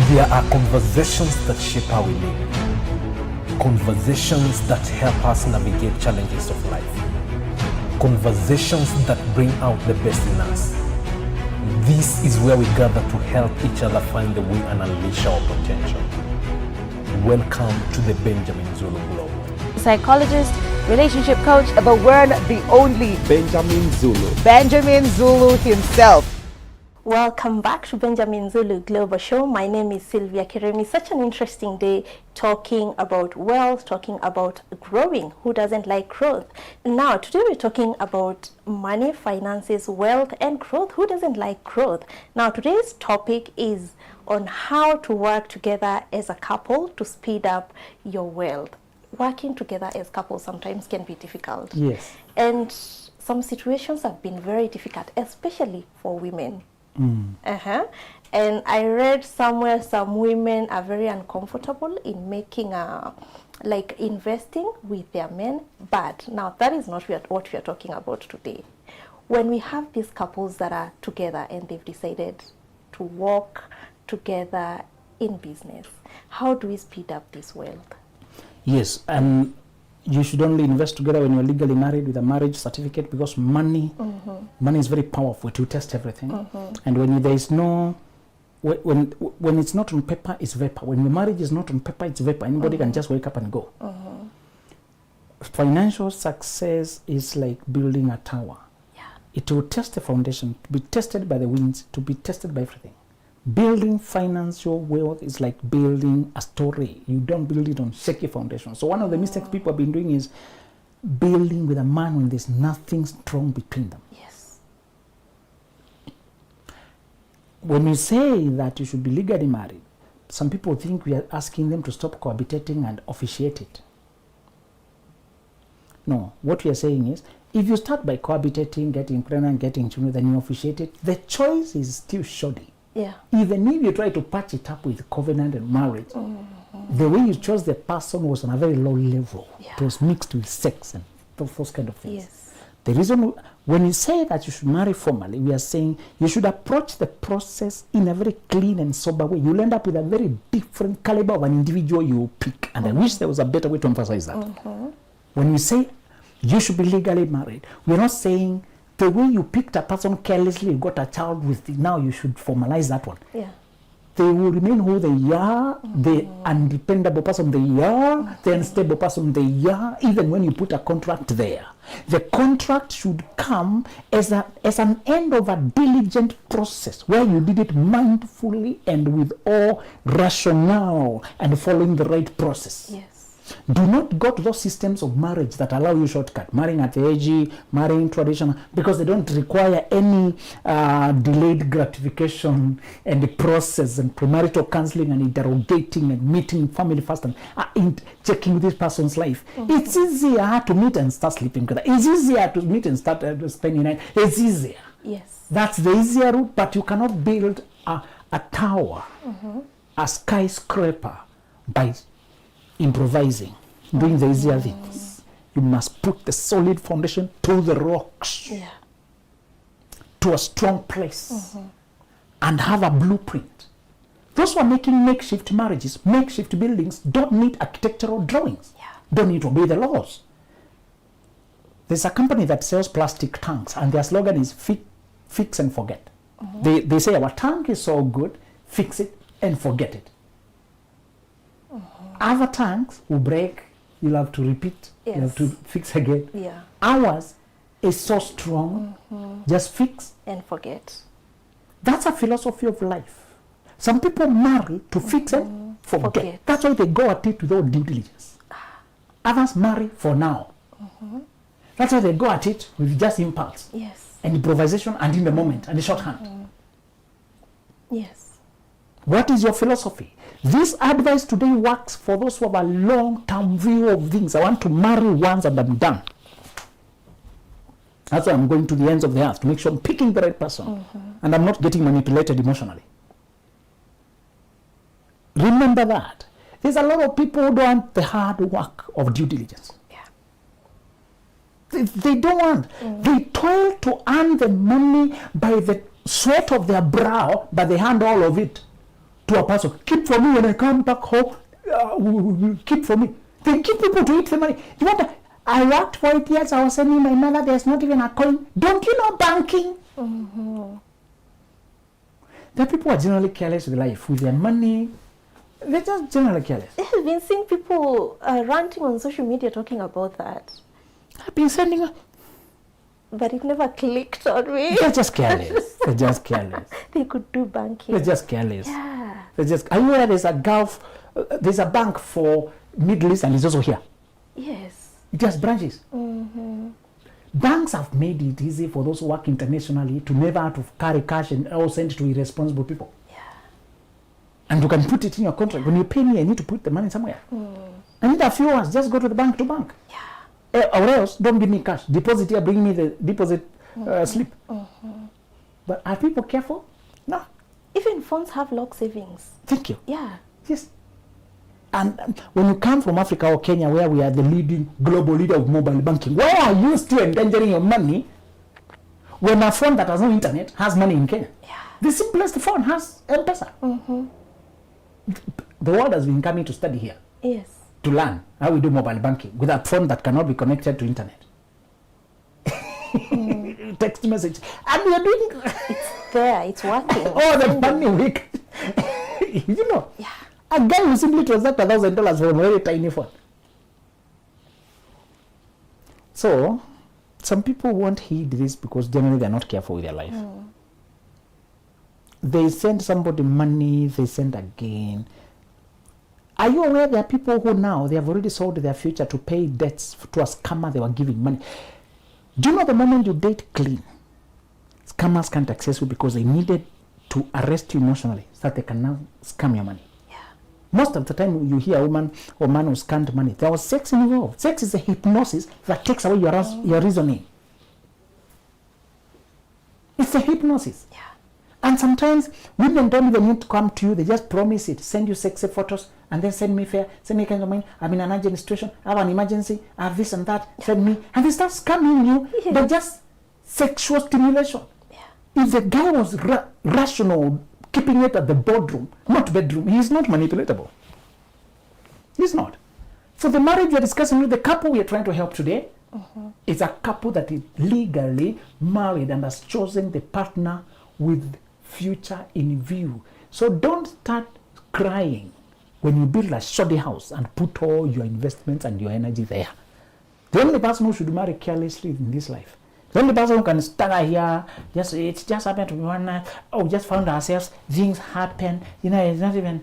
There are conversations that shape how we live. Conversations that help us navigate challenges of life. Conversations that bring out the best in us. This is where we gather to help each other find the way and unleash our potential. Welcome to the Benjamin Zulu Globe. Psychologist, relationship coach, the one, the only Benjamin Zulu. Benjamin Zulu himself. Welcome back to Benjamin Zulu Global Show. My name is Sylvia Kiremi. Such an interesting day talking about wealth, talking about growing. Who doesn't like growth? Now, today we're talking about money, finances, wealth, and growth. Who doesn't like growth? Now, today's topic is on how to work together as a couple to speed up your wealth. Working together as couples sometimes can be difficult. Yes. And some situations have been very difficult, especially for women. And I read somewhere some women are very uncomfortable in making like investing with their men, but now that is not what we are talking about today. When we have these couples that are together and they've decided to work together in business, how do we speed up this wealth? Yes, and you should only invest together when you're legally married with a marriage certificate, because money is very powerful to test everything. And when there is no, when it's not on paper, it's vapor. When the marriage is not on paper, it's vapor. Anybody can just wake up and go. Financial success is like building a tower. Yeah. It will test the foundation, to be tested by the winds, to be tested by everything. Building financial wealth is like building a story. You don't build it on shaky foundation. So one of the mistakes people have been doing is building with a man when there's nothing strong between them. Yes. When we say that you should be legally married, some people think we are asking them to stop cohabitating and officiate it. No, what we are saying is, if you start by cohabitating, getting pregnant, getting children, then you officiate it, the choice is still shoddy. Yeah. Even if you try to patch it up with covenant and marriage, the way you chose the person was on a very low level. Yeah. It was mixed with sex and those kind of things. Yes. The reason, when you say that you should marry formally, we are saying you should approach the process in a very clean and sober way. You'll end up with a very different caliber of an individual you pick. And I wish there was a better way to emphasize that. When we say you should be legally married, we're not saying the way you picked a person carelessly, you got a child with, now you should formalize that one. Yeah. They will remain who they are, the undependable person they are, the unstable person they are, even when you put a contract there. The contract should come as an end of a diligent process where you did it mindfully and with all rationale and following the right process. Yes. Do not go to those systems of marriage that allow you shortcut, marrying at the age, marrying traditional, because they don't require any delayed gratification and the process and premarital counseling and interrogating and meeting family first and checking this person's life. It's easier to meet and start sleeping together. It's easier to meet and start spending night. It's easier. Yes. That's the easier route, but you cannot build a tower, a skyscraper by improvising, doing the easier things. You must put the solid foundation to the rocks, to a strong place, and have a blueprint. Those who are making makeshift marriages, makeshift buildings, don't need architectural drawings, don't need to obey the laws. There's a company that sells plastic tanks, and their slogan is fix and forget. They say our tank is so good, fix it and forget it. Other tanks will break, you'll have to repeat, you have to fix again. Yeah. Ours is so strong, just fix And forget. That's a philosophy of life. Some people marry to fix and forget. That's why they go at it without due diligence. Others marry for now. That's why they go at it with just impulse and improvisation and in the moment and the shorthand. Yes. What is your philosophy? This advice today works for those who have a long-term view of things. I want to marry once and I'm done. That's why I'm going to the ends of the earth to make sure I'm picking the right person and I'm not getting manipulated emotionally. Remember that. There's a lot of people who don't want the hard work of due diligence. They don't want. They toil to earn the money by the sweat of their brow, but they hand all of it to a person, keep for me when I come back home, keep for me. They give people to eat the money. You want to, I worked for 8 years, I was sending my mother, there's not even a coin. Don't you know banking? The people are generally careless with life, with their money. They're just generally careless. I've been seeing people ranting on social media talking about that. I've been sending her. But it never clicked on me. They're just careless. They're just careless. They could do banking. They're just careless. Yeah. They're just. Are you aware there's a Gulf, there's a bank for Middle East and it's also here. Yes. It has branches. Banks have made it easy for those who work internationally to never have to carry cash and all send to irresponsible people. Yeah. And you can put it in your contract. When you pay me, I need to put the money somewhere. I need a few hours. Just go to the bank to bank. Yeah. Or else, don't give me cash. Deposit here, bring me the deposit slip. But are people careful? No. Even phones have lock savings. Thank you. Yeah. Yes. And when you come from Africa or Kenya, where we are the leading global leader of mobile banking, why are you still endangering your money when a phone that has no internet has money in Kenya? Yeah. The simplest phone has M-Pesa. The world has been coming to study here, Yes. to learn how we do mobile banking with a phone that cannot be connected to internet. Text message. And we are doing There, it's working. oh, the money week. You know. Yeah. A guy who simply transacted $1,000 from a very tiny phone. So, some people won't heed this because generally they're not careful with their life. They send somebody money, they send again. Are you aware there are people who now, they have already sold their future to pay debts to a scammer they were giving money? Do you know the moment you date clean, scammers can't access you because they needed to arrest you emotionally so that they can now scam your money? Most of the time you hear a woman or man who scammed money, there was sex involved. Sex is a hypnosis that takes away your reasoning. It's a hypnosis. Yeah. And sometimes women don't even need to come to you, they just promise it, send you sexy photos, and then send me fare, send me kind of money, I'm in an urgent situation, I have an emergency, I have this and that, send me. And they start scamming you by just sexual stimulation. Yeah. If the guy was rational, keeping it at the boardroom, not bedroom, he is not manipulatable. He's not. So the marriage we are discussing with the couple we are trying to help today is a couple that is legally married and has chosen the partner with future in view. So don't start crying when you build a shoddy house and put all your investments and your energy there. The only person who should marry carelessly in this life, the only person who can stagger here, it just happened to me one night, oh, we just found ourselves, things happen, it's not even,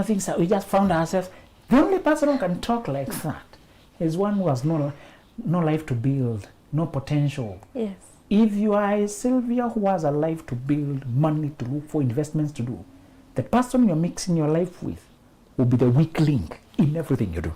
things that we just found ourselves. The only person who can talk like that is one who has no life to build, no potential. Yes. If you are a Sylvia who has a life to build, money to look for, investments to do, the person you're mixing your life with will be the weak link in everything you do.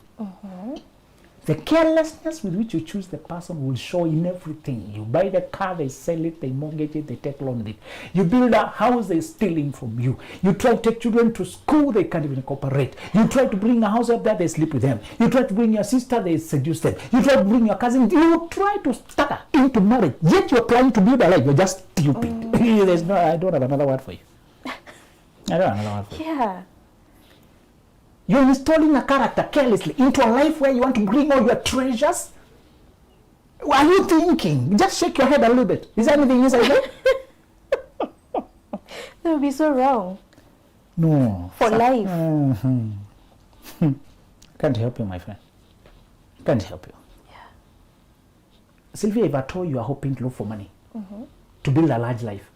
The carelessness with which you choose the person will show in everything. You buy the car, they sell it, they mortgage it, they take loan on it. You build a house, they're stealing from you. You try to take children to school, they can't even cooperate. You try to bring a house up there, they sleep with them. You try to bring your sister, they seduce them. You try to bring your cousin, you try to stagger into marriage. Yet you're trying to build a life, you're just stupid. I don't have another word for you. I don't have another word for you. Yeah. You're installing a character carelessly into a life where you want to bring all your treasures. What are you thinking? Just shake your head a little bit. Is there anything inside there? That would be so wrong. No. For life. Can't help you, my friend. Can't help you. Yeah. Sylvia, if at all you are hoping to look for money to build a large life,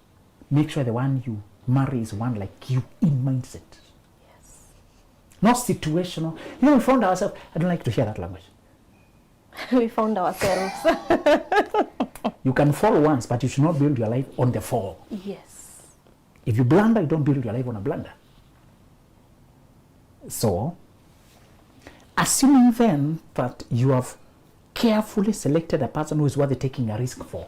make sure the one you marry is one like you in mindset. Not situational. We found ourselves, I don't like to hear that language. We found ourselves. You can fall once, but you should not build your life on the fall. Yes. If you blunder, you don't build your life on a blunder. So, assuming then that you have carefully selected a person who is worth taking a risk for,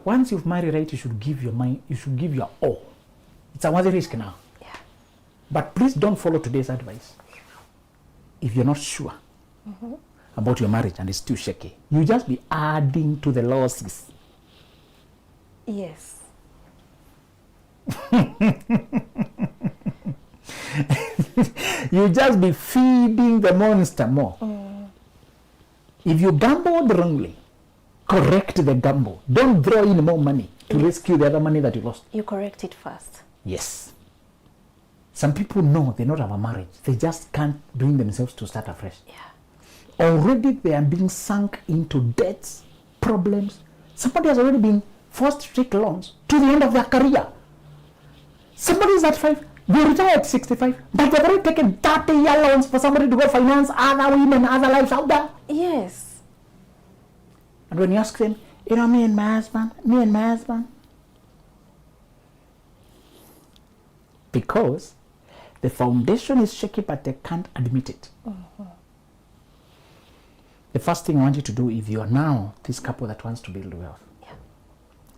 once you've married right, you should give your mind, you should give your all. It's a worthy risk now. But please don't follow today's advice. If you're not sure about your marriage and it's too shaky, you just be adding to the losses. Yes. You just be feeding the monster more. If you gambled wrongly, correct the gamble. Don't throw in more money to rescue the other money that you lost. You correct it first. Yes. Some people know they don't have a marriage. They just can't bring themselves to start afresh. Yeah. Already they are being sunk into debts, problems. Somebody has already been forced to take loans to the end of their career. Somebody is at 5, they retire at 65, but they've already taken 30-year loans for somebody to go finance other women, other lives out there. Yes. And when you ask them, you know, me and my husband. Because the foundation is shaky, but they can't admit it. The first thing I want you to do, if you are now this couple that wants to build wealth,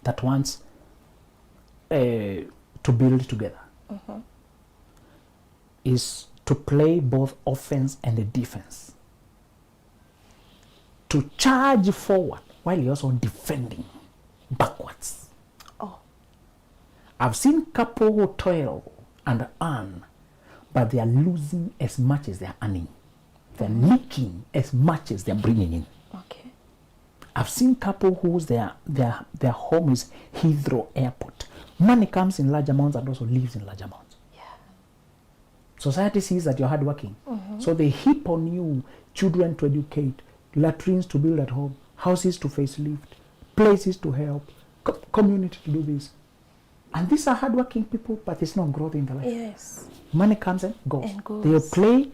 that wants to build together, is to play both offense and the defense. To charge forward while you're also defending backwards. Oh. I've seen couples who toil and earn, but they are losing as much as they're earning. They're leaking as much as they're bringing in. Okay. I've seen couples whose their home is Heathrow Airport. Money comes in large amounts and also leaves in large amounts. Yeah. Society sees that you're hardworking. So they heap on you children to educate, latrines to build at home, houses to facelift, places to help, community to do this. And these are hardworking people, but it's not growth in their life. Yes. Money comes and goes. And goes. They play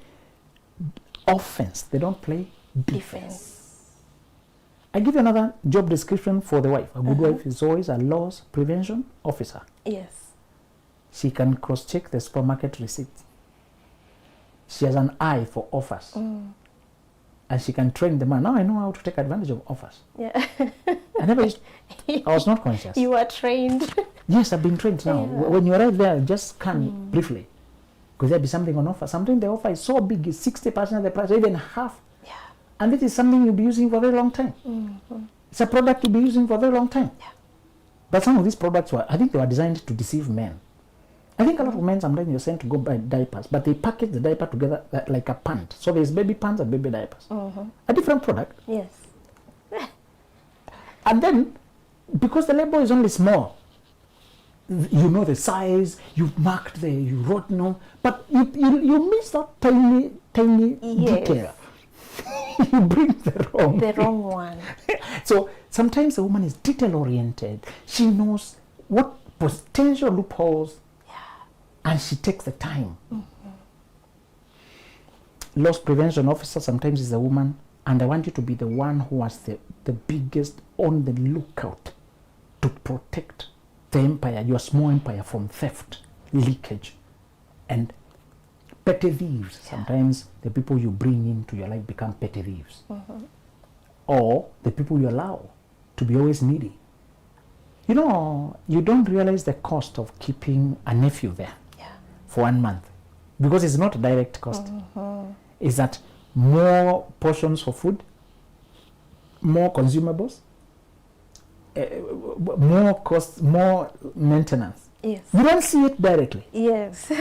offense. They don't play defense. I give you another job description for the wife. A good wife is always a loss prevention officer. Yes. She can cross-check the supermarket receipts. She has an eye for offers. And she can train the man. Now I know how to take advantage of offers. Yeah. I was not conscious. You are trained. Yes, I've been trained now. Yeah. When you arrive there, just scan briefly. Because there'll be something on offer. Sometimes the offer is so big, it's 60% of the price, or even half. Yeah. And this is something you'll be using for a very long time. It's a product you'll be using for a very long time. Yeah. But some of these products I think they were designed to deceive men. I think a lot of men sometimes you're sent to go buy diapers, but they package the diaper together like a pant. So there's baby pants and baby diapers. A different product. Yes. And then, because the label is only small, you know the size, you've marked you wrote no, but you miss that tiny Yes. detail. You bring The wrong one. So sometimes the woman is detail oriented. She knows what potential loopholes, and she takes the time. Loss prevention officer sometimes is a woman, and I want you to be the one who has the biggest on the lookout to protect the empire, your small empire, from theft, leakage, and petty thieves. Sometimes the people you bring into your life become petty thieves. Or the people you allow to be always needy. You know, you don't realize the cost of keeping a nephew there for 1 month, because it's not a direct cost. Is that more portions for food, more consumables, more cost, more maintenance. Yes. You don't see it directly. Yes.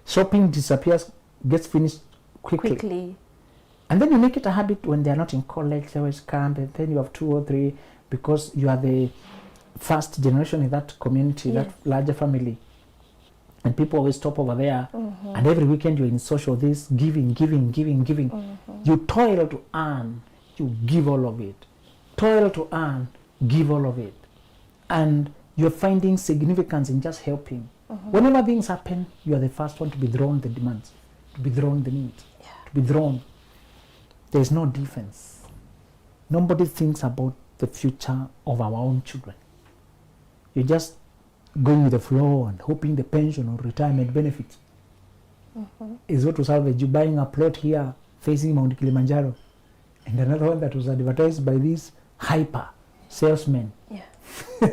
Shopping disappears, gets finished quickly. And then you make it a habit when they're not in college, they always come, and then you have 2 or 3 because you are the first generation in that community, that larger family. And people always stop over there. And every weekend you're in social, this, giving. You toil to earn, you give all of it. Toil to earn, give all of it. And you're finding significance in just helping. Whenever things happen, you are the first one to be drawn the demands, to be drawn the needs, to be drawn. There's no defense. Nobody thinks about the future of our own children. You're just going with the flow and hoping the pension or retirement benefits is what will salvage you. Buying a plot here facing Mount Kilimanjaro, and another one that was advertised by this hyper salesman.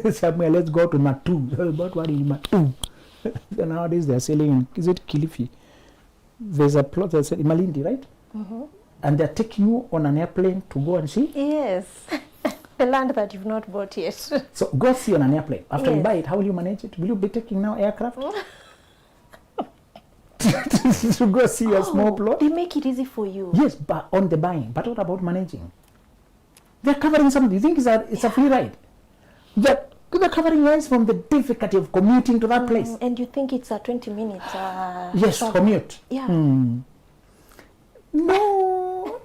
Somewhere, let's go to Matu. About what is Matu? So nowadays they're selling, is it Kilifi? There's a plot that's in Malindi, right? And they're taking you on an airplane to go and see? Yes. The land that you've not bought yet. So go see on an airplane. After you buy it, how will you manage it? Will you be taking now aircraft? to go see a small plot. They make it easy for you. Yes, but on the buying. But what about managing? They're covering something. You think it's a free ride? They're covering rides from the difficulty of commuting to that place. And you think it's a 20 minutes Yes, travel. commute. Yeah. No.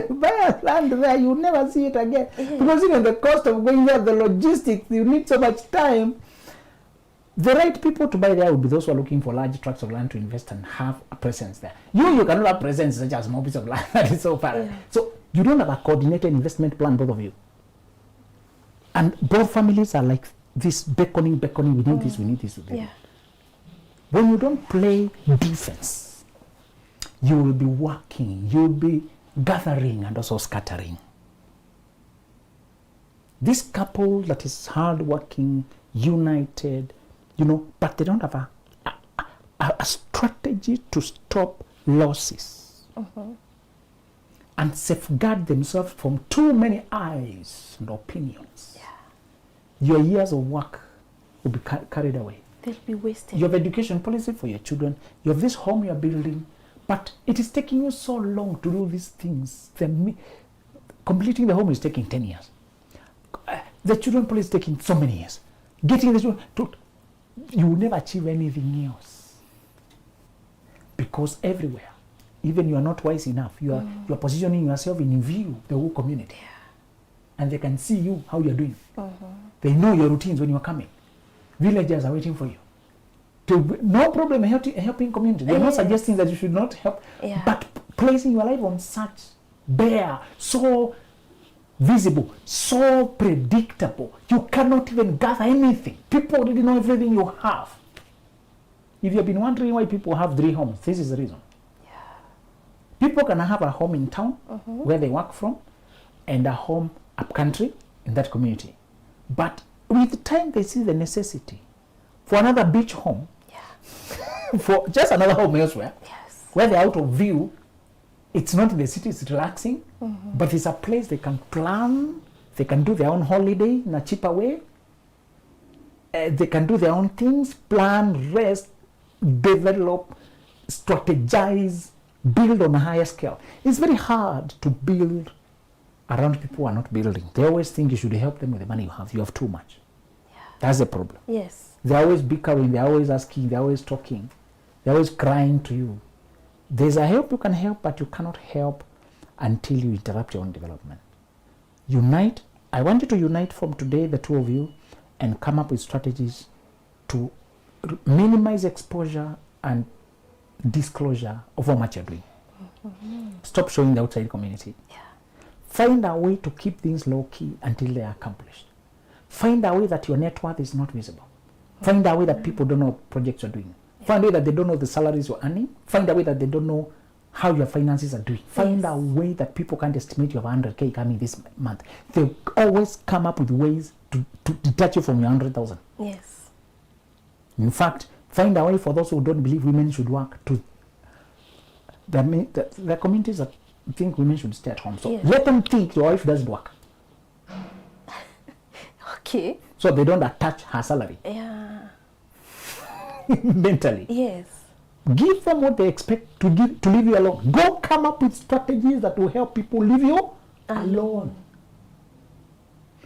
Buy a land there, you'll never see it again. Because even the cost of going there, the logistics, you need so much time. The right people to buy there would be those who are looking for large tracts of land to invest and have a presence there. You cannot have presence such as small piece of land that is so far. So you don't have a coordinated investment plan, both of you. And both families are like this beckoning, we need this, we need this. Yeah. When you don't play defense, you will be working, you'll be gathering and also scattering. This couple that is hardworking, united, but they don't have a strategy to stop losses and safeguard themselves from too many eyes and opinions. Your years of work will be carried away. They'll be wasted. You have education policy for your children. You have this home you're building, but it is taking you so long to do these things. Completing the home is taking 10 years. The children policy is taking so many years. Getting the children to, you will never achieve anything else. Because everywhere, even you are not wise enough, you are positioning yourself in view the whole community. And they can see you, how you're doing. They know your routines when you're coming. Villagers are waiting for you. No problem helping community. They're not suggesting that you should not help, but placing your life on such bare, so visible, so predictable. You cannot even gather anything. People already know everything you have. If you've been wondering why people have 3 homes, this is the reason. People can have a home in town where they work from and a home up country in that community. But with time, they see the necessity for another beach home, for just another home elsewhere, where they're out of view. It's not in the city, it's relaxing, but it's a place they can plan, they can do their own holiday in a cheaper way, they can do their own things, plan, rest, develop, strategize, build on a higher scale. It's very hard to build around people who are not building. They always think you should help them with the money you have. You have too much. That's the problem. Yes. They're always bickering, they're always asking, they're always talking, they're always crying to you. There's a help you can help, but you cannot help until you interrupt your own development. Unite. I want you to unite from today, the two of you, and come up with strategies to minimize exposure and disclosure of how much you're doing. Stop showing the outside community. Find a way to keep things low-key until they are accomplished. Find a way that your net worth is not visible. Find a way that people don't know what projects you're doing. Find a way that they don't know the salaries you're earning. Find a way that they don't know how your finances are doing. Find a way that people can't estimate you have 100K coming this month. They always come up with ways to detach you from your 100,000. Yes. In fact, find a way for those who don't believe women should work to the communities that think women should stay at home. So let them think your wife doesn't work. Okay. So they don't attach her salary. Mentally. Yes. Give them what they expect to leave you alone. Go come up with strategies that will help people leave you alone.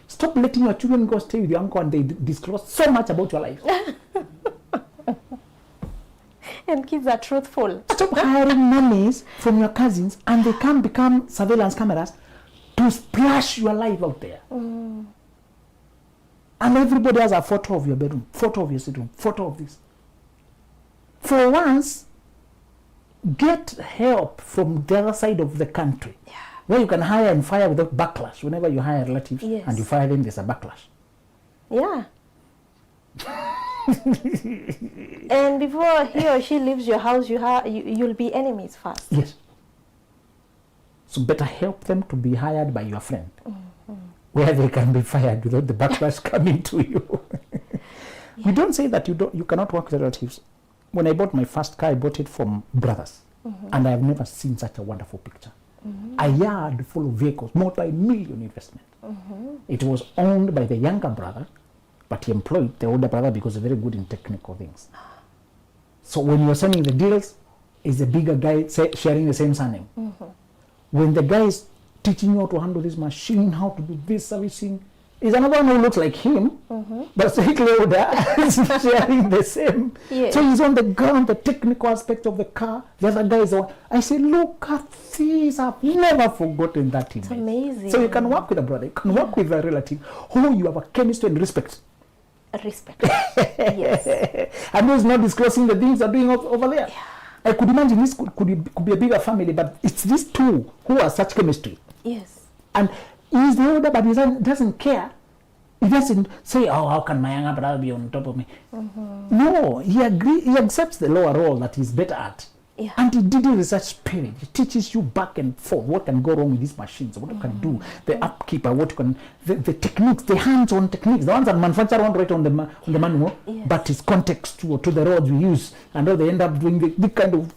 Stop letting your children go stay with your uncle and they disclose so much about your life. And kids are truthful. Stop hiring nannies from your cousins and they can become surveillance cameras to splash your life out there. And everybody has a photo of your bedroom, photo of your sitting room, photo of this. For once, get help from the other side of the country, where you can hire and fire without backlash. Whenever you hire relatives and you fire them, there's a backlash. Yeah. And before he or she leaves your house, you'll be enemies first. Yes. So better help them to be hired by your friend, where they can be fired without the backlash coming to you. We don't say that you cannot work with relatives. When I bought my first car, I bought it from brothers, and I have never seen such a wonderful picture. A yard full of vehicles, multi-million investment. It was owned by the younger brother, but he employed the older brother because he's very good in technical things. So when you're signing the deals, is the bigger guy sharing the same surname. When the guy is teaching you how to handle this machine, how to do this servicing, is another one who looks like him, but slightly older, is sharing the same. Yes. So he's on the ground, the technical aspect of the car. The other guy is on. I say, look at this. I've never forgotten that image. It's amazing. So you can work with a brother, you can work with a relative who you have a chemistry and respect. Respect. Yes. And who's not disclosing the things they're doing over there. Yeah. I could imagine this could be a bigger family, but it's these two who are such chemistry. Yes. And he's the older, but he doesn't care. He doesn't say, oh, how can my younger brother be on top of me? No, he accepts the lower role that he's better at. Yeah. And he did research spirit. He teaches you back and forth what can go wrong with these machines, what you can do, the upkeep, what you can, the techniques, the hands-on techniques, the ones that manufacturer won't write on the manual, Yes. but it's context to the roads we use, and how they end up doing the kind of.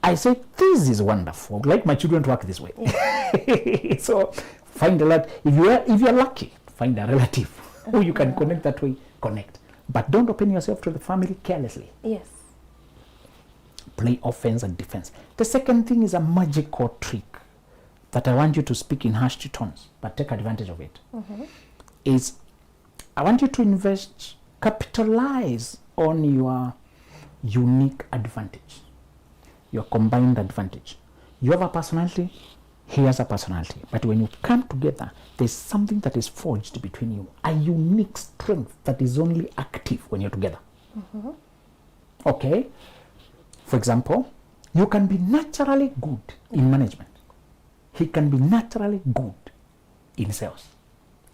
I say, this is wonderful. I'd like my children to work this way. Yeah. So find a lot. If you're lucky, find a relative who you can connect that way. Connect, but don't open yourself to the family carelessly. Yes. Play offense and defense. The second thing is a magical trick that I want you to speak in hushed tones, but take advantage of it. Is I want you to invest, capitalize on your unique advantage, your combined advantage. You have a personality, he has a personality, but when you come together, there's something that is forged between you, a unique strength that is only active when you're together. Okay? For example, you can be naturally good in management. He can be naturally good in sales.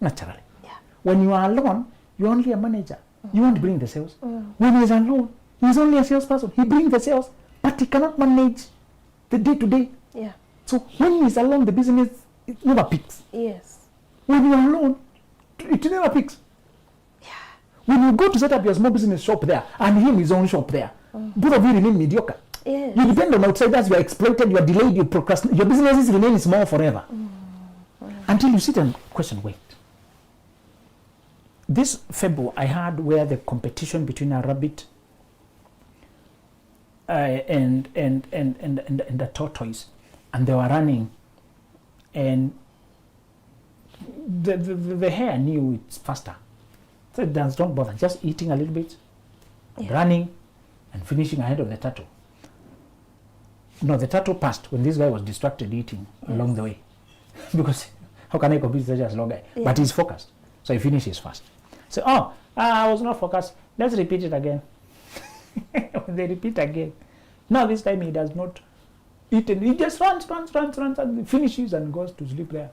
Naturally. Yeah. When you are alone, you're only a manager. You won't bring the sales. When he's alone, he's only a salesperson. He brings the sales, but he cannot manage the day-to-day. Yeah. So when he's alone, the business, it never peaks. Yes. When you're alone, it never peaks. Yeah. When you go to set up your small business shop there, and him his own shop there, both of you remain mediocre. Yes. You depend on outsiders, you are exploited, you are delayed, you procrastinate. Your businesses remain small forever. Until you sit and question, wait. This fable I had where the competition between a rabbit and the tortoise, and they were running, and the hare knew it's faster. So it does don't bother, just eating a little bit, running, and finishing ahead of the turtle. No, the turtle passed when this guy was distracted eating along the way. Because how can I compete with such a slow guy? Yeah. But he's focused. So he finishes fast. So, I was not focused. Let's repeat it again. When they repeat again. Now this time he does not eat, and he just runs, and finishes and goes to sleep there.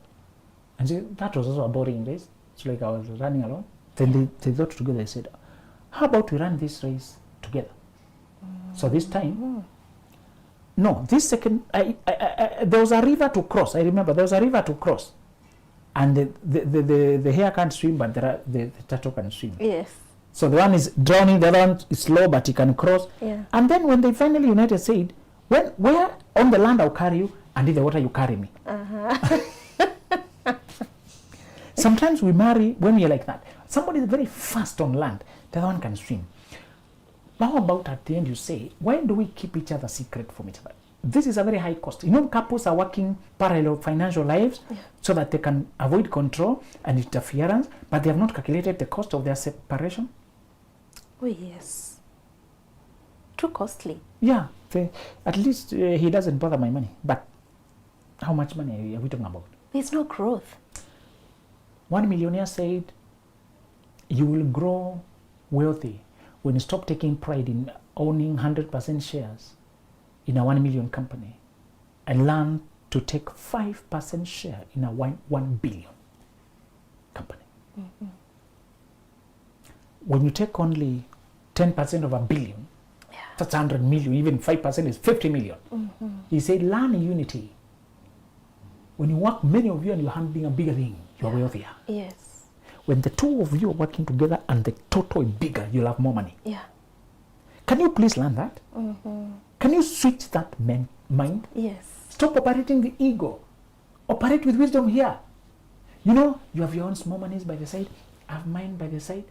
And so that was also a boring race. It's like I was running alone. Then they thought together, they said, how about we run this race together? So this time, no, this second, there was a river to cross. I remember there was a river to cross. And the hare can't swim, but the turtle can swim. Yes. So the one is drowning, the other one is slow, but he can cross. Yeah. And then when they finally united, said, where on the land I'll carry you, and in the water you carry me. Sometimes we marry when we are like that. Somebody is very fast on land, the other one can swim. How about at the end you say, why do we keep each other secret from each other? This is a very high cost. You know, couples are working parallel financial lives so that they can avoid control and interference, but they have not calculated the cost of their separation. Oh, yes. Too costly. Yeah, at least he doesn't bother my money. But how much money are we talking about? There's no growth. One millionaire said, you will grow wealthy when you stop taking pride in owning 100% shares in a 1 million company and learn to take 5% share in a 1 billion company. When you take only 10% of a billion, that's 100 million, even 5% is 50 million. He said, learn unity. When you work, many of you, and you're handling a bigger thing, you're wealthier. Yes. When the two of you are working together and the total is bigger, you'll have more money. Yeah. Can you please learn that? Can you switch that mind? Yes. Stop operating the ego. Operate with wisdom here. You know, you have your own small monies by the side, I have mine by the side,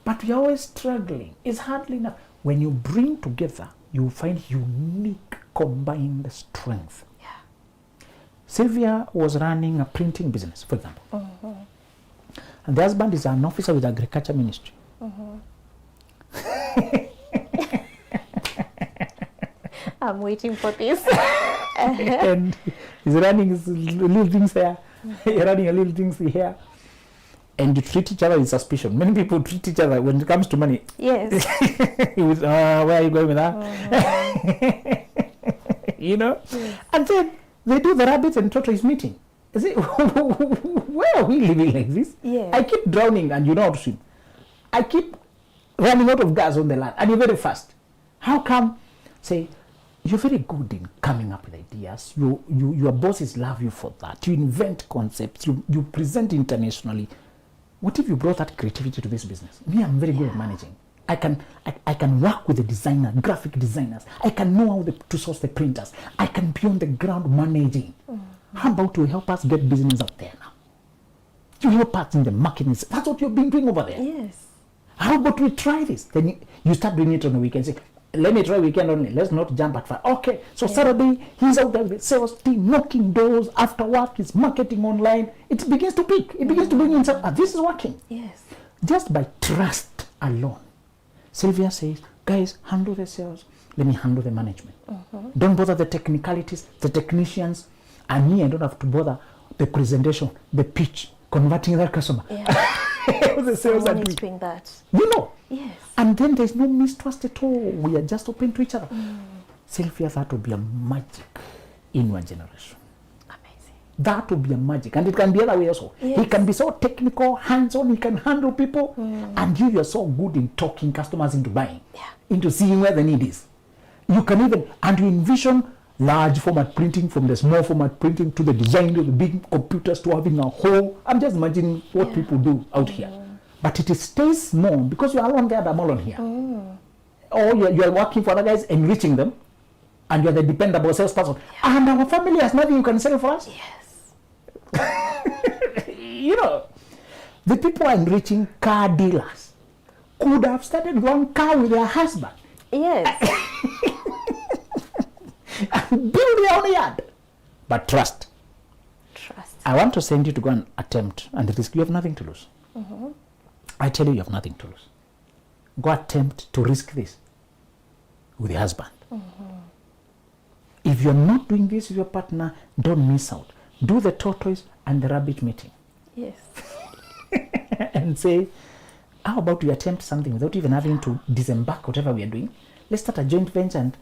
but we are always struggling. It's hardly enough. When you bring together, you find unique combined strength. Yeah. Sylvia was running a printing business, for example. And the husband is an officer with the agriculture ministry. I'm waiting for this. And he's running his little things there, you're running a little things here. And you treat each other with suspicion. Many people treat each other when it comes to money. Yes. With, where are you going with that? You know? Yes. And then they do the rabbits and tortoise meeting. Is it, where are we living like this? Yeah. I keep drowning and you know how to swim. I keep running out of gas on the land and you're very fast. How come? Say, you're very good in coming up with ideas. Your bosses love you for that. You invent concepts. You present internationally. What if you brought that creativity to this business? Me, I'm very good at managing. I can work with the designer, graphic designers. I can know how to source the printers. I can be on the ground managing. How about you help us get business out there now? You help us in the marketing. That's what you've been doing over there. Yes. How about we try this? Then you start doing it on the weekend. Say, let me try weekend only. Let's not jump at 5. Okay, so Saturday, he's out there with the sales team, knocking doors. After work, he's marketing online. It begins to peak. It begins to bring in some, this is working. Yes. Just by trust alone. Sylvia says, guys, handle the sales. Let me handle the management. Don't bother the technicalities, the technicians. And me, I don't have to bother the presentation, the pitch, converting that customer. Yeah. The sales Someone are is doing. doing that. You know. Yes. And then there's no mistrust at all. We are just open to each other. Sylvia, that would be a magic in one generation. Amazing. That would be a magic. And it can be other way also. Yes. He can be so technical, hands-on, he can handle people. And you are so good in talking customers into buying, into seeing where the need is. You can even, and you envision large format printing from the small format printing to the design of the big computers to having a whole. I'm just imagining what people do out here. But it stays small because you are alone there, I'm alone here. Or you are working for other guys, enriching them, and you are the dependable salesperson. And our family has nothing you can sell for us. Yes. You know, the people are enriching car dealers could have started one car with their husband. Yes. Build their own yard. But trust. Trust. I want to send you to go and attempt and risk. You have nothing to lose. I tell you, you have nothing to lose. Go attempt to risk this with your husband. If you're not doing this with your partner, don't miss out. Do the tortoise and the rabbit meeting. Yes. And say, how about we attempt something without even having to disembark whatever we are doing? Let's start a joint venture, and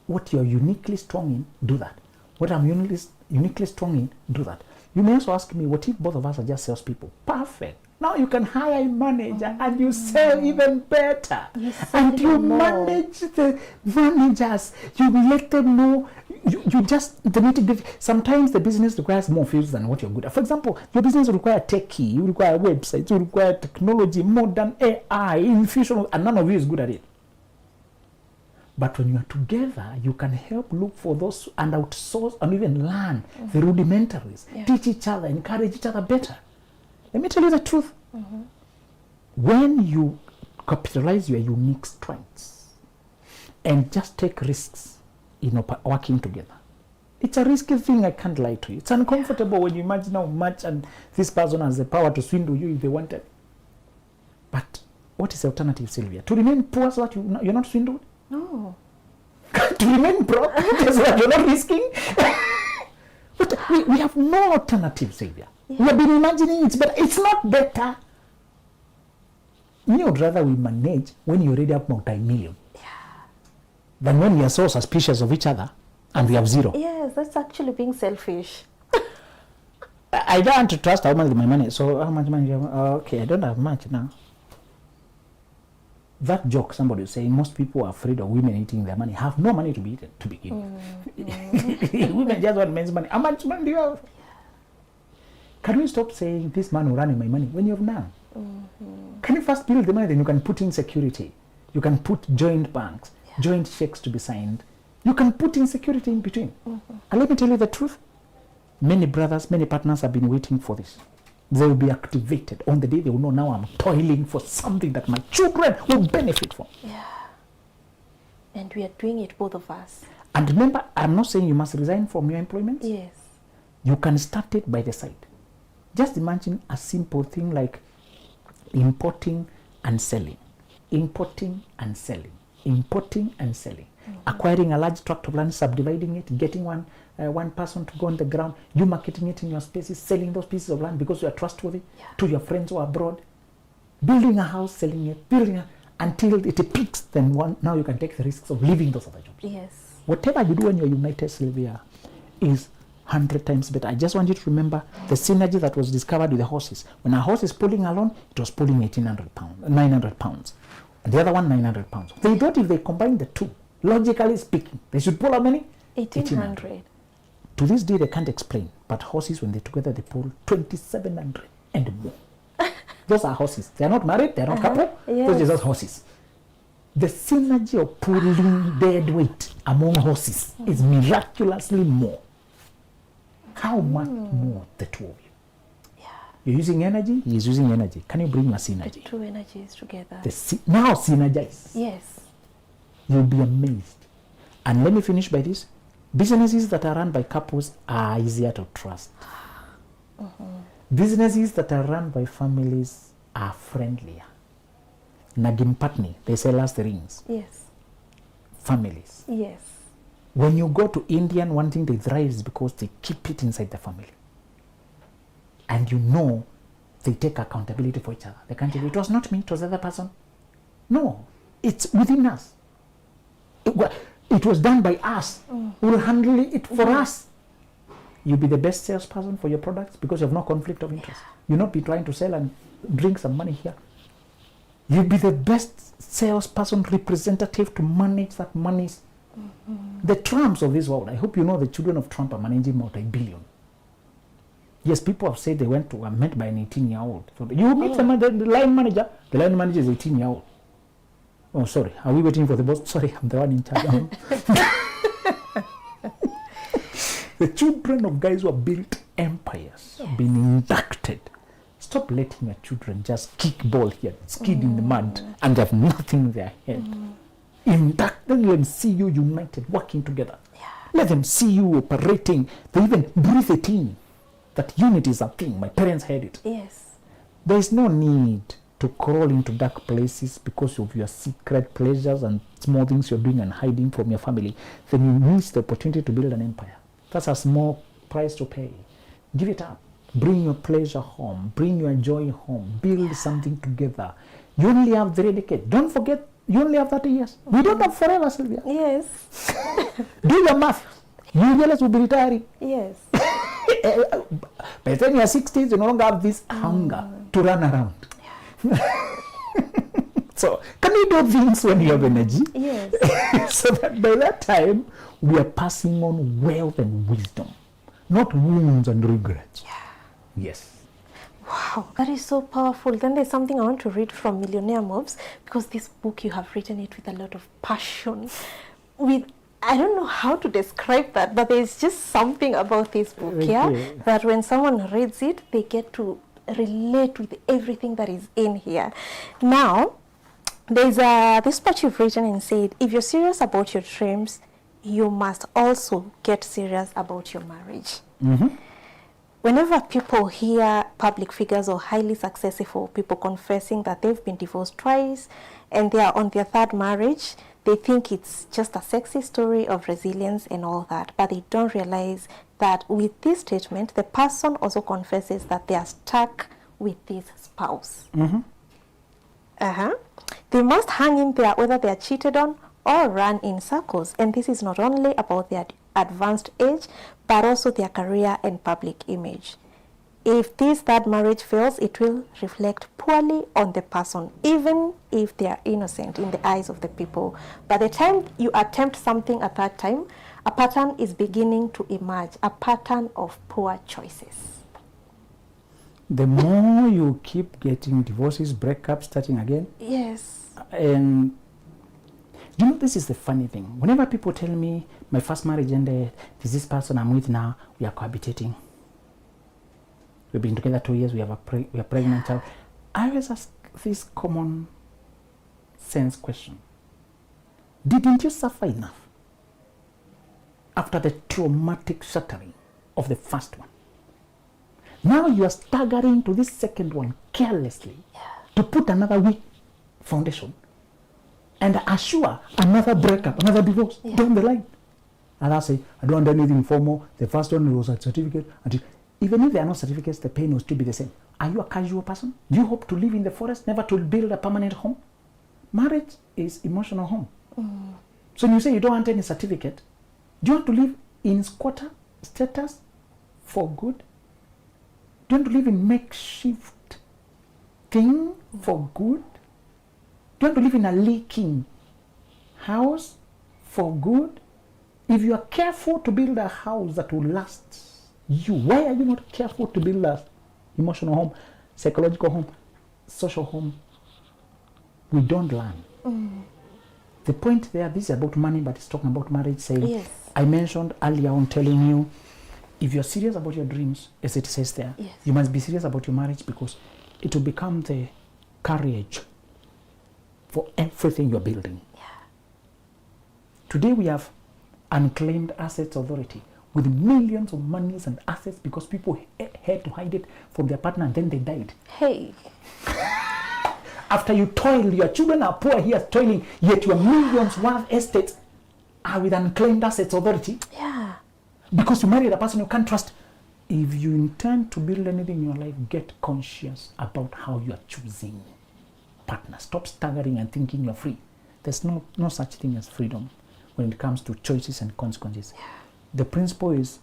what you're uniquely strong in, do that. What I'm uniquely strong in, do that. You may also ask me, what if both of us are just salespeople? Perfect. Now you can hire a manager and you sell even better. And you manage the managers. You let them know. You just, the nitty-gritty. Sometimes the business requires more fields than what you're good at. For example, your business requires techie, you require websites, you require technology, modern AI, infusion, and none of you is good at it. But when you are together, you can help look for those and outsource and even learn the rudimentaries, teach each other, encourage each other better. Let me tell you the truth. When you capitalize your unique strengths and just take risks in working together, it's a risky thing, I can't lie to you. It's uncomfortable when you imagine how much and this person has the power to swindle you if they wanted. But what is the alternative, Sylvia? To remain poor so that you're not swindled? No. To remain broke so that you're not risking? But we have no alternative, Sylvia. We have been imagining it's better. It's not better. You would rather we manage when you already have multi-million than when we are so suspicious of each other and we have zero. Yes, that's actually being selfish. I don't want to trust how much my money. So how much money do you have? Okay, I don't have much now. That joke somebody was saying, most people are afraid of women eating their money, have no money to be eaten to begin with. Women just want men's money. How much money do you have? Can we stop saying this man will run in my money when you have none? Can you first build the money, then you can put in security. You can put joint banks, joint checks to be signed. You can put in security in between. And let me tell you the truth. Many brothers, many partners have been waiting for this. They will be activated on the day they will know, now I'm toiling for something that my children will benefit from. And we are doing it, both of us. And remember, I'm not saying you must resign from your employment. Yes. You can start it by the side. Just imagine a simple thing like importing and selling. Importing and selling. Importing and selling. Acquiring a large tract of land, subdividing it, getting one person to go on the ground, you marketing it in your spaces, selling those pieces of land because you are trustworthy to your friends who are abroad, building a house, selling it, until it peaks, then now you can take the risks of leaving those other jobs. Yes. Whatever you do when you're united, Sylvia, is 100 times better. I just want you to remember the synergy that was discovered with the horses. When a horse is pulling alone, it was pulling 900 pounds. And the other one, 900 pounds. They thought if they combine the two, logically speaking, they should pull how many? 1,800. To this day, they can't explain. But horses, when they're together, they pull 2,700 and more. Those are horses. They are not married. They are not couple. Yes. Those are just horses. The synergy of pulling dead weight among horses is miraculously more. How much more the two of you? Yeah. You're using energy. He is using energy. Can you bring your synergy? The two energies together. Now synergize. Yes. You'll be amazed. And let me finish by this. Businesses that are run by couples are easier to trust. Businesses that are run by families are friendlier. Nagin Patni, they sell us the rings. Yes. Families. Yes. When you go to Indian, one thing they thrive is because they keep it inside the family. And you know they take accountability for each other. They can't say, it was not me, it was the other person. No, it's within us. It was done by us. We'll handle it for us. You'll be the best salesperson for your products because you have no conflict of interest. You'll not be trying to sell and drink some money here. You'll be the best salesperson representative to manage that money. The Trumps of this world, I hope you know the children of Trump are managing multi-billion. Yes, people have said they were met by an 18-year-old. So you meet the line manager. The line manager is 18-year-old. Oh, sorry. Are we waiting for the boss? Sorry, I'm the one in charge. The children of guys who have built empires have been inducted. Stop letting your children just kick ball here, skid in the mud, and have nothing in their head. Induct them, let them see you united, working together. Let them see you operating. They even breathe it in. That unity is a thing. My parents had it. Yes. There is no need to crawl into dark places because of your secret pleasures and small things you're doing and hiding from your family. Then you miss the opportunity to build an empire. That's a small price to pay. Give it up. Bring your pleasure home. Bring your joy home. Build something together. You only have 3 decades. Don't forget, you only have 30 years. We don't have forever, Sylvia. Yes. Do your math. You realize we'll be retiring. Yes. By the time you're 60s, you no longer have this hunger to run around. So, can you do things when you have energy? Yes. So that by that time, we are passing on wealth and wisdom, not wounds and regrets. Yes. Wow, that is so powerful. Then there's something I want to read from Millionaire Moves, because this book, you have written it with a lot of passion. I don't know how to describe that, but there's just something about this book, that when someone reads it, they get to relate with everything that is in here. Now, there's this part you've written and said, if you're serious about your dreams, you must also get serious about your marriage. Whenever people hear public figures or highly successful people confessing that they've been divorced twice and they are on their 3rd marriage, they think it's just a sexy story of resilience and all that, but they don't realize that with this statement, the person also confesses that they are stuck with this spouse. They must hang in there whether they are cheated on or run in circles. And this is not only about their advanced age, but also their career and public image. If this 3rd marriage fails, it will reflect poorly on the person, even if they are innocent in the eyes of the people. By the time you attempt something a 3rd time, a pattern is beginning to emerge, a pattern of poor choices. The more you keep getting divorces, breakups, starting again. Yes. And you know, this is the funny thing. Whenever people tell me my 1st marriage ended, there's this person I'm with now, we are cohabitating. We've been together 2 years, we are pregnant child. I always ask this common sense question. Didn't you suffer enough after the traumatic shattering of the first one? Now you are staggering to this second one carelessly to put another weak foundation and assure another breakup, another divorce down the line. And I say, I don't want anything formal. The first one was a certificate. Even if there are no certificates, the pain will still be the same. Are you a casual person? Do you hope to live in the forest, never to build a permanent home? Marriage is emotional home. So when you say you don't want any certificate, do you want to live in squatter status for good? Do you want to live in makeshift thing for good? Do you want to live in a leaking house for good? If you are careful to build a house that will last you, why are you not careful to build an emotional home, psychological home, social home? We don't learn. The point there, this is about money, but it's talking about marriage. Saying, I mentioned earlier on telling you, if you're serious about your dreams, as it says there, you must be serious about your marriage, because it will become the carriage for everything you're building. Today we have unclaimed assets authority with millions of monies and assets because people had to hide it from their partner and then they died. Hey. After you toil, your children are poor here toiling, yet your millions worth estates are with unclaimed assets authority. Yeah. Because you married a person you can't trust. If you intend to build anything in your life, get conscious about how you are choosing partners. Stop staggering and thinking you're free. There's no such thing as freedom when it comes to choices and consequences. The principle is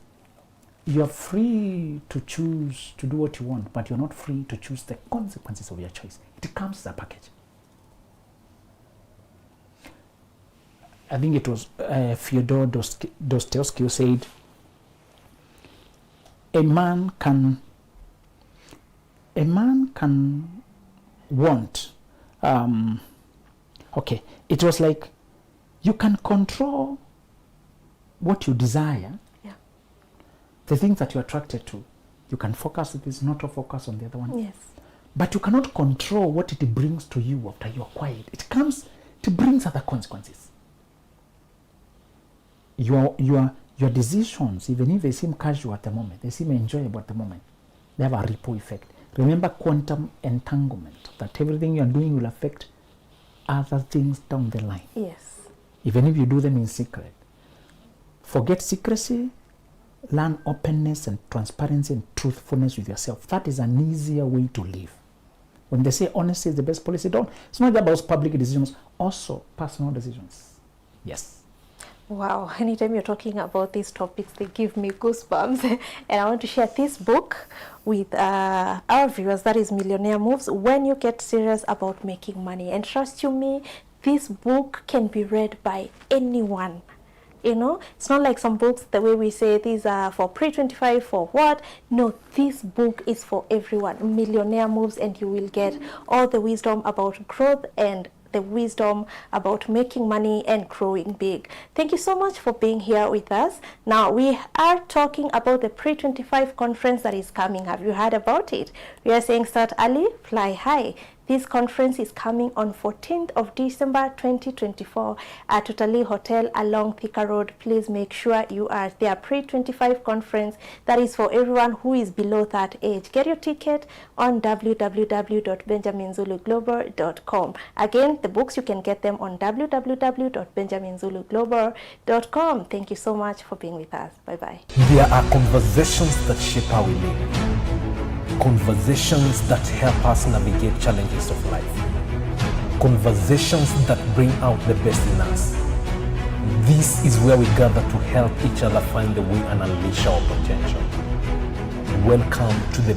you're free to choose to do what you want, but you're not free to choose the consequences of your choice. It comes as a package. I think it was Fyodor Dostoevsky who said, a man can want, it was like, you can control what you desire, the things that you're attracted to. You can focus on this, not to focus on the other one. Yes. But you cannot control what it brings to you after you acquire it. It brings other consequences. Your decisions, even if they seem casual at the moment, they seem enjoyable at the moment, they have a ripple effect. Remember quantum entanglement, that everything you're doing will affect other things down the line. Yes. Even if you do them in secret. Forget secrecy, learn openness and transparency and truthfulness with yourself. That is an easier way to live. When they say honesty is the best policy, it's not about public decisions, also personal decisions. Yes. Wow, anytime you're talking about these topics, they give me goosebumps. And I want to share this book with our viewers, that is Millionaire Moves, When You Get Serious About Making Money. And trust you me, this book can be read by anyone. You know, it's not like some books the way we say these are for pre-25, for what? No, this book is for everyone. Millionaire Moves, and you will get all the wisdom about growth and the wisdom about making money and growing big. Thank you so much for being here with us. Now, we are talking about the pre-25 conference that is coming. Have you heard about it? We are saying start early, fly high. This conference is coming on 14th of December 2024 at Tutali Hotel along Thika Road. Please make sure you are there. Pre-25 conference that is for everyone who is below that age. Get your ticket on www.benjaminzuluglobal.com. Again, the books you can get them on www.benjaminzuluglobal.com. Thank you so much for being with us. Bye-bye. There are conversations that shape how we live. Conversations that help us navigate challenges of life. Conversations that bring out the best in us. This is where we gather to help each other find the way and unleash our potential. Welcome to the